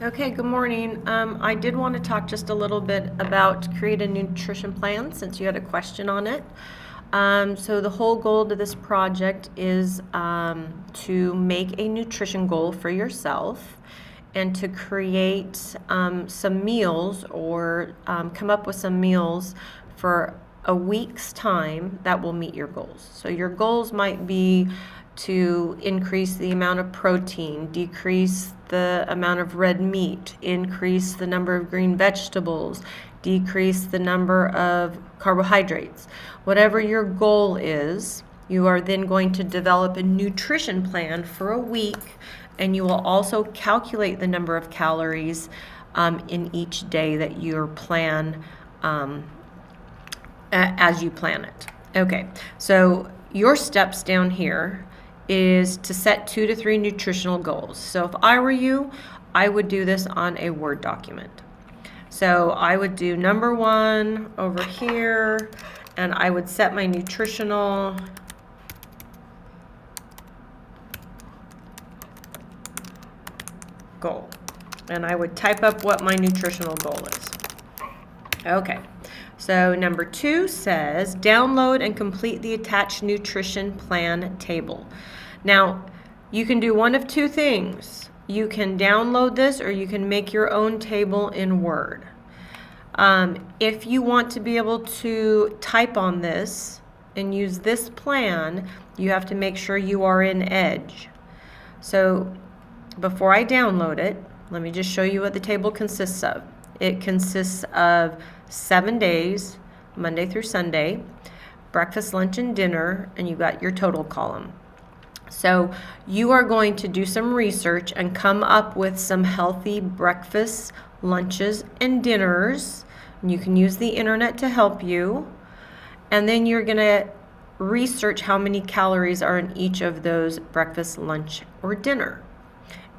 Okay, good morning. I did want to talk just a little bit about create a nutrition plan since you had a question on it. So the whole goal to this project is to make a nutrition goal for yourself and to create some meals or come up with some meals for a week's time that will meet your goals. So your goals might be to increase the amount of protein, decrease the amount of red meat, increase the number of green vegetables, decrease the number of carbohydrates. Whatever your goal is, you are then going to develop a nutrition plan for a week, and you will also calculate the number of calories in each day that your plan as you plan it. Okay, so your steps down here is to set 2 to 3 nutritional goals. So if I were you, I would do this on a Word document. So I would do number 1 over here, and I would set my nutritional goal. And I would type up what my nutritional goal is. Okay, so number 2 says download and complete the attached nutrition plan table. Now, you can do one of 2 things. You can download this or you can make your own table in Word. If you want to be able to type on this and use this plan, you have to make sure you are in Edge. So before I download it, let me just show you what the table consists of. It consists of 7 days, Monday through Sunday, breakfast, lunch, and dinner, and you got your total column. So you are going to do some research and come up with some healthy breakfasts, lunches, and dinners. And you can use the internet to help you. And then you're going to research how many calories are in each of those breakfast, lunch, or dinner.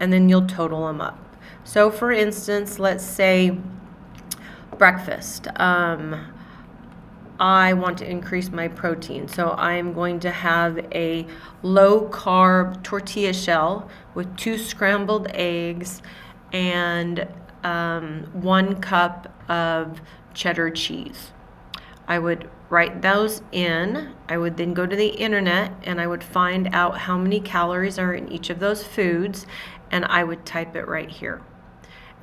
And then you'll total them up. So for instance, let's say breakfast. I want to increase my protein, so I'm going to have a low-carb tortilla shell with 2 scrambled eggs and 1 cup of cheddar cheese. I would write those in. I would then go to the internet and I would find out how many calories are in each of those foods, and I would type it right here.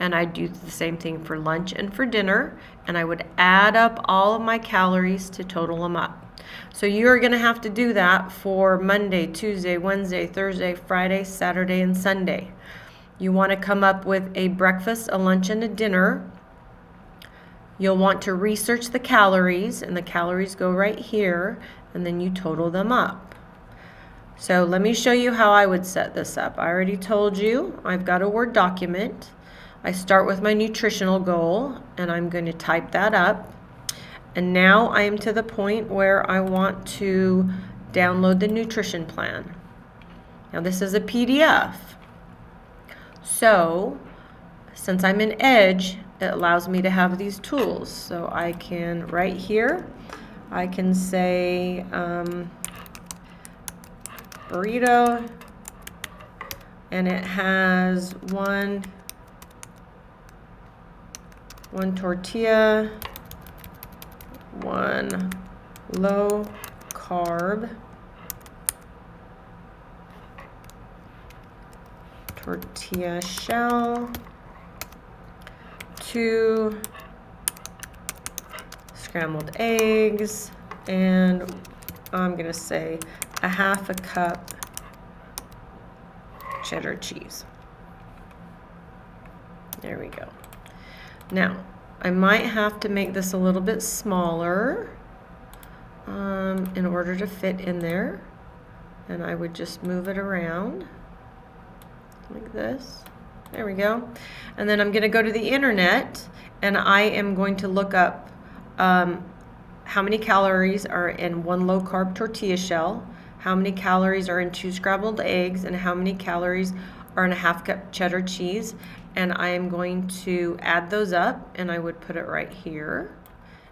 And I'd do the same thing for lunch and for dinner, and I would add up all of my calories to total them up. So you're going to have to do that for Monday, Tuesday, Wednesday, Thursday, Friday, Saturday, and Sunday. You want to come up with a breakfast, a lunch, and a dinner. You'll want to research the calories, and the calories go right here, and then you total them up. So let me show you how I would set this up. I already told you I've got a Word document. I start with my nutritional goal, and I'm going to type that up. And now I am to the point where I want to download the nutrition plan. Now this is a PDF. So since I'm in Edge, it allows me to have these tools. So I can, right here, I can say burrito, and it has one tortilla, 1 low carb tortilla shell, 2 scrambled eggs, and I'm going to say a 1/2 cup cheddar cheese. There we go. Now, I might have to make this a little bit smaller in order to fit in there. And I would just move it around like this. There we go. And then I'm going to go to the internet, and I am going to look up how many calories are in 1 low-carb tortilla shell, how many calories are in 2 scrambled eggs, and how many calories are in a 1/2 cup cheddar cheese. And I am going to add those up, and I would put it right here.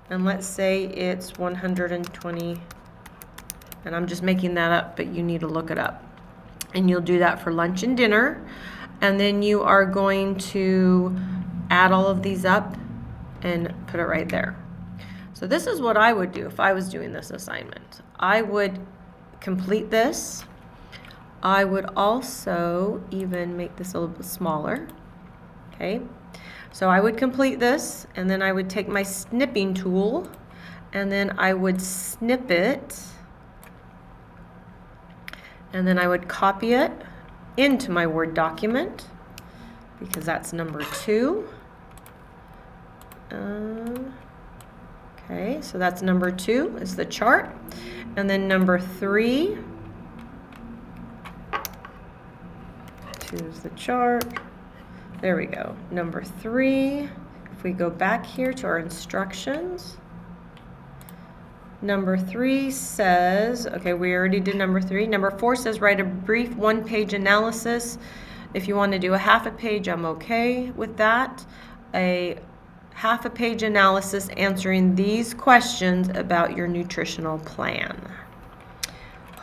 And let's say it's 120, and I'm just making that up, but you need to look it up. And you'll do that for lunch and dinner. and then you are going to add all of these up and put it right there. So this is what I would do if I was doing this assignment. I would complete this. I would also even make this a little bit smaller. Okay, so I would complete this, and then I would take my snipping tool, and then I would snip it, and then I would copy it into my Word document, because that's number 2. Okay, so that's number 2 is the chart. And then number 3, 2 is the chart. There we go. Number 3, if we go back here to our instructions, number 3 says, okay, we already did number 3. Number 4 says write a brief 1-page analysis. If you want to do a half a page, I'm okay with that. A half a page analysis answering these questions about your nutritional plan.